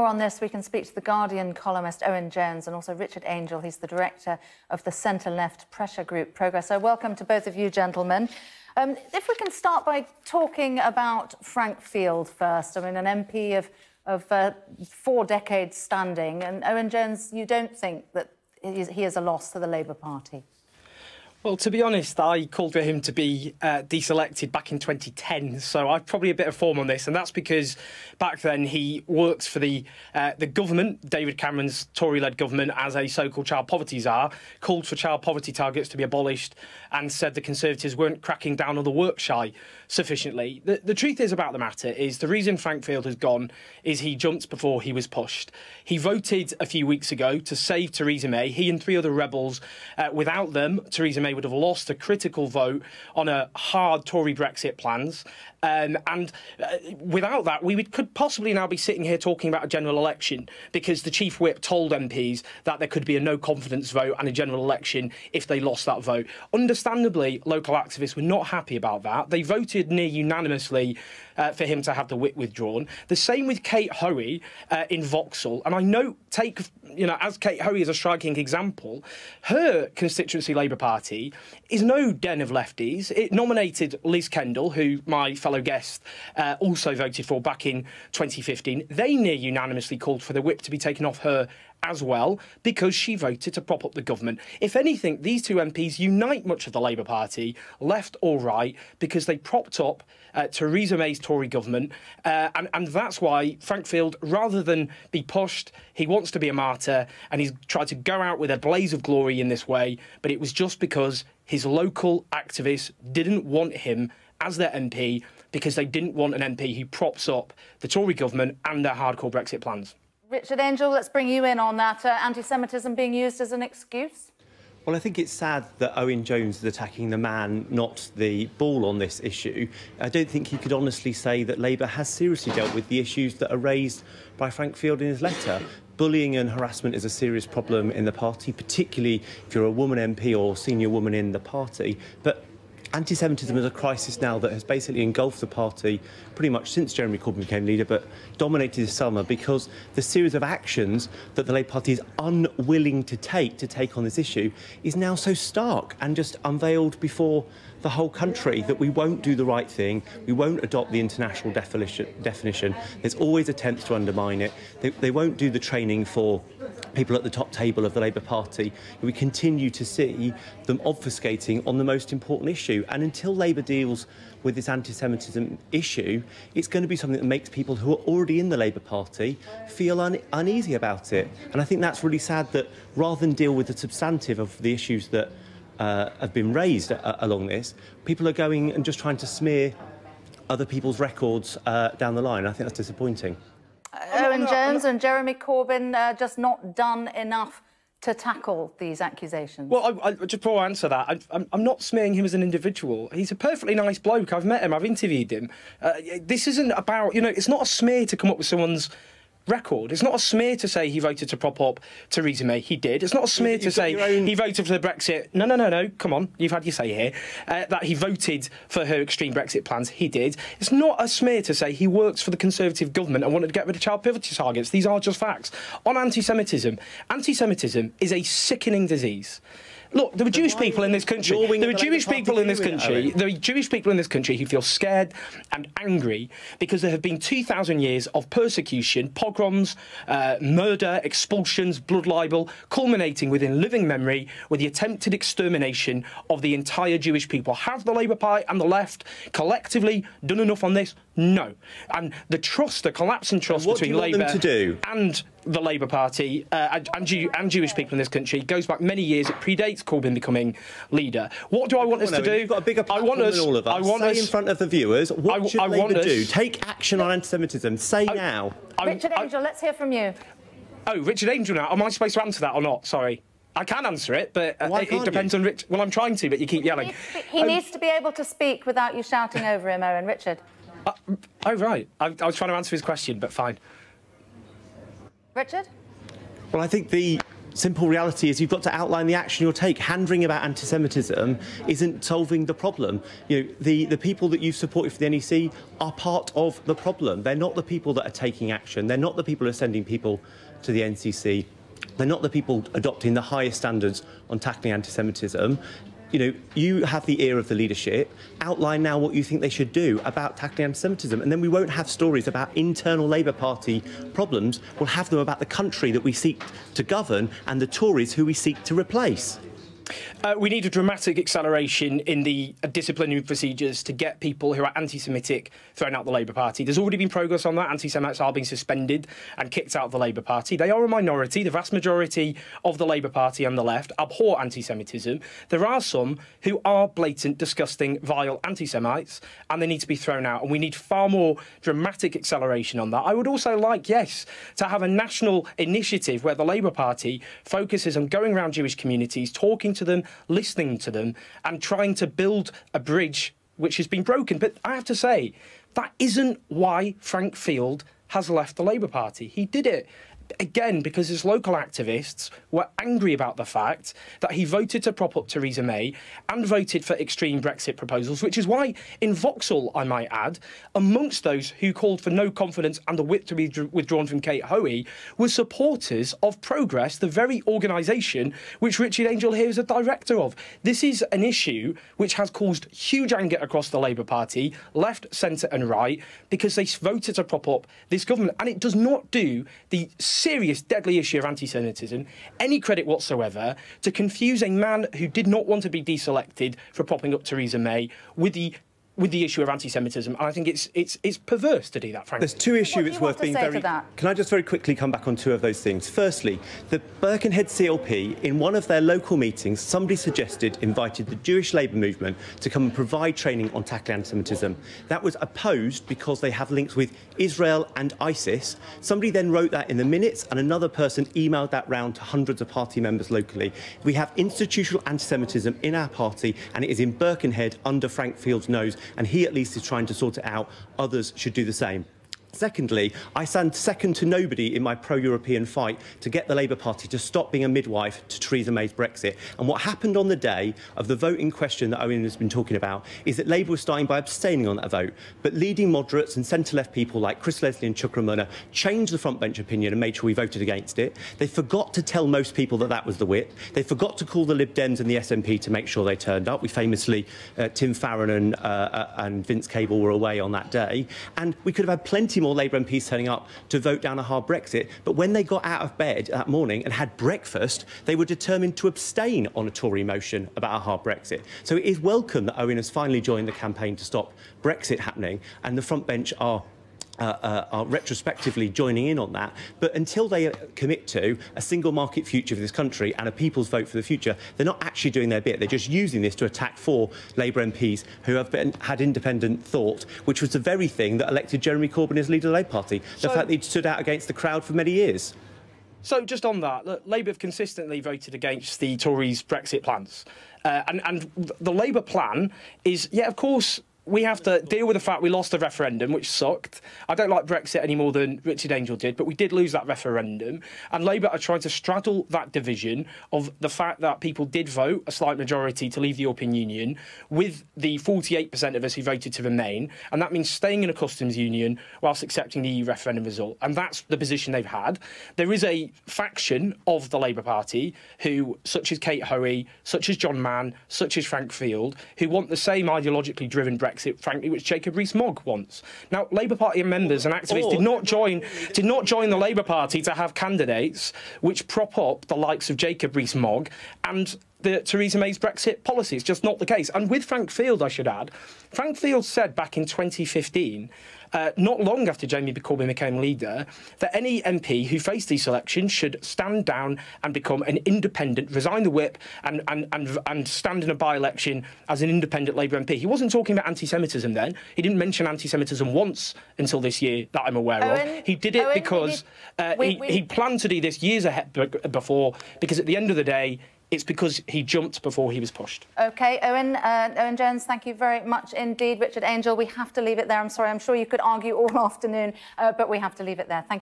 More on this, we can speak to The Guardian columnist Owen Jones and also Richard Angel. He's the director of the centre-left pressure group Progress. So welcome to both of you, gentlemen. If we can start by talking about Frank Field first. I mean, an MP of 4 decades standing. And Owen Jones, you don't think that he is a loss to the Labour Party? Well, to be honest, I called for him to be deselected back in 2010, so I've probably a bit of form on this, and that's because back then he worked for the government, David Cameron's Tory-led government, as a so-called child poverty czar, called for child poverty targets to be abolished and said the Conservatives weren't cracking down on the work shy sufficiently. The truth is about the matter is the reason Frank Field has gone is he jumped before he was pushed. He voted a few weeks ago to save Theresa May. He and 3 other rebels. Without them, Theresa May would have lost a critical vote on a hard Tory Brexit plans. Without that, we could possibly now be sitting here talking about a general election because the Chief Whip told MPs that there could be a no-confidence vote and a general election if they lost that vote. Understandably, local activists were not happy about that. They voted near unanimously for him to have the whip withdrawn. The same with Kate Hoey in Vauxhall. And I note, as Kate Hoey is a striking example, her constituency Labour Party is no den of lefties. It nominated Liz Kendall, who my fellow guest also voted for back in 2015. They near unanimously called for the whip to be taken off her as well, because she voted to prop up the government. If anything, these 2 MPs unite much of the Labour Party, left or right, because they propped up Theresa May's Tory government, and that's why Frank Field, rather than be pushed, he wants to be a martyr, and he's tried to go out with a blaze of glory in this way, but it was just because his local activists didn't want him as their MP, because they didn't want an MP who props up the Tory government and their hardcore Brexit plans. Richard Angel, let's bring you in on that. Anti-Semitism being used as an excuse? Well, I think it's sad that Owen Jones is attacking the man, not the ball on this issue. I don't think he could honestly say that Labour has seriously dealt with the issues that are raised by Frank Field in his letter. Bullying and harassment is a serious problem in the party, particularly if you're a woman MP or senior woman in the party. But anti-Semitism is a crisis now that has basically engulfed the party pretty much since Jeremy Corbyn became leader, but dominated this summer because the series of actions that the Labour Party is unwilling to take on this issue is now so stark and just unveiled before the whole country that we won't do the right thing, we won't adopt the international definition. There's always attempts to undermine it. They won't do the training for people at the top table of the Labour Party. We continue to see them obfuscating on the most important issue. And until Labour deals with this anti-Semitism issue, it's going to be something that makes people who are already in the Labour Party feel uneasy about it. And I think that's really sad that rather than deal with the substantive of the issues that have been raised along this, people are going and just trying to smear other people's records down the line. I think that's disappointing. Owen Jones and Jeremy Corbyn just not done enough to tackle these accusations? Well, just before I answer that, I'm not smearing him as an individual. He's a perfectly nice bloke. I've met him. I've interviewed him. This isn't about, it's not a smear to come up with someone's record. It's not a smear to say he voted to prop up Theresa May. He did. It's not a smear to say he voted for the Brexit. No. Come on. You've had your say here. That he voted for her extreme Brexit plans. He did. It's not a smear to say he works for the Conservative government and wanted to get rid of child poverty targets. These are just facts. On anti-Semitism is a sickening disease. Look, there were Jewish people in this country. There were Jewish people in this country. There are Jewish people in this country who feel scared and angry because there have been 2,000 years of persecution, pogroms, murder, expulsions, blood libel, culminating within living memory with the attempted extermination of the entire Jewish people. Have the Labour Party and the left collectively done enough on this? No. And the collapse in trust between Labour and the Labour Party and Jewish people in this country goes back many years. It predates Corbyn becoming leader. What do I want us to do? You've got a bigger platform than all of us. Say in front of the viewers, what should Labour do? Take action on anti-Semitism. Say now. Richard Angel, let's hear from you. Oh, Richard Angel now. Am I supposed to answer that or not? Sorry. I can answer it, but it depends on Rich. Well, I'm trying to, but you keep yelling. He needs to be able to speak without you shouting over him, Owen. Richard. Oh, right. I was trying to answer his question, but fine. Richard? Well, I think the simple reality is you've got to outline the action you'll take. Hand-wringing about anti-Semitism isn't solving the problem. You know, the people that you've supported for the NEC are part of the problem. They're not the people that are taking action. They're not the people who are sending people to the NCC. They're not the people adopting the highest standards on tackling anti-Semitism. You know, you have the ear of the leadership. Outline now what you think they should do about tackling anti-Semitism, and then we won't have stories about internal Labour Party problems. We'll have them about the country that we seek to govern and the Tories who we seek to replace. We need a dramatic acceleration in the disciplinary procedures to get people who are anti-Semitic thrown out the Labour Party. There's already been progress on that. Anti-Semites are being suspended and kicked out of the Labour Party. They are a minority. The vast majority of the Labour Party and the left abhor anti-Semitism. There are some who are blatant, disgusting, vile anti-Semites, and they need to be thrown out. And we need far more dramatic acceleration on that. I would also like, yes, to have a national initiative where the Labour Party focuses on going around Jewish communities, talking to them, listening to them, and trying to build a bridge which has been broken. But I have to say, that isn't why Frank Field has left the Labour Party. He did it, again, because his local activists were angry about the fact that he voted to prop up Theresa May and voted for extreme Brexit proposals, which is why in Vauxhall, I might add, amongst those who called for no confidence and the whip to be withdrawn from Kate Hoey were supporters of Progress, the very organisation which Richard Angel here is a director of. This is an issue which has caused huge anger across the Labour Party, left, centre and right, because they voted to prop up this government. And it does not do the serious, deadly issue of anti-Semitism any credit whatsoever to confuse a man who did not want to be deselected for propping up Theresa May with the issue of anti-Semitism. And I think it's perverse to do that, frankly. There's two issues it's worth being very... Can I just very quickly come back on two of those things? Firstly, the Birkenhead CLP, in one of their local meetings, somebody invited the Jewish Labour movement to come and provide training on tackling anti-Semitism. That was opposed because they have links with Israel and ISIS. Somebody then wrote that in the minutes, and another person emailed that round to hundreds of party members locally. We have institutional anti-Semitism in our party, and it is in Birkenhead under Frank Field's nose, and he at least is trying to sort it out. Others should do the same. Secondly, I stand second to nobody in my pro-European fight to get the Labour Party to stop being a midwife to Theresa May's Brexit. And what happened on the day of the vote in question that Owen has been talking about is that Labour was starting by abstaining on that vote. But leading moderates and centre-left people like Chris Leslie and Chuck Ramona changed the front bench opinion and made sure we voted against it. They forgot to tell most people that that was the whip. They forgot to call the Lib Dems and the SNP to make sure they turned up. We famously, Tim Farron and Vince Cable were away on that day. And we could have had plenty more Labour MPs turning up to vote down a hard Brexit, but when they got out of bed that morning and had breakfast, they were determined to abstain on a Tory motion about a hard Brexit. So it is welcome that Owen has finally joined the campaign to stop Brexit happening, and the front bench are retrospectively joining in on that. But until they commit to a single market future for this country and a people's vote for the future, they're not actually doing their bit. They're just using this to attack four Labour MPs who have had independent thought, which was the very thing that elected Jeremy Corbyn as leader of the Labour Party. The fact that he'd stood out against the crowd for many years. So just on that, look, Labour have consistently voted against the Tories' Brexit plans. And the Labour plan is, yeah, of course, we have to deal with the fact we lost the referendum, which sucked. I don't like Brexit any more than Richard Angel did, but we did lose that referendum. And Labour are trying to straddle that division of the fact that people did vote, a slight majority, to leave the European Union, with the 48% of us who voted to remain. And that means staying in a customs union whilst accepting the EU referendum result. And that's the position they've had. There is a faction of the Labour Party who, such as Kate Hoey, such as John Mann, such as Frank Field, who want the same ideologically driven Brexit, frankly, which Jacob Rees-Mogg wants. Now, Labour Party members and activists did not join the Labour Party to have candidates which prop up the likes of Jacob Rees-Mogg and the Theresa May's Brexit policy. It's just not the case. And with Frank Field, I should add, Frank Field said back in 2015, not long after Jeremy Corbyn became leader, that any MP who faced deselection should stand down and become an independent, resign the whip and stand in a by-election as an independent Labour MP. He wasn't talking about anti-Semitism then. He didn't mention anti-Semitism once until this year that I'm aware of. He did it because he planned to do this years ahead before, because at the end of the day, it's because he jumped before he was pushed. OK, Owen Jones, thank you very much indeed. Richard Angel, we have to leave it there. I'm sorry, I'm sure you could argue all afternoon, but we have to leave it there. Thank you.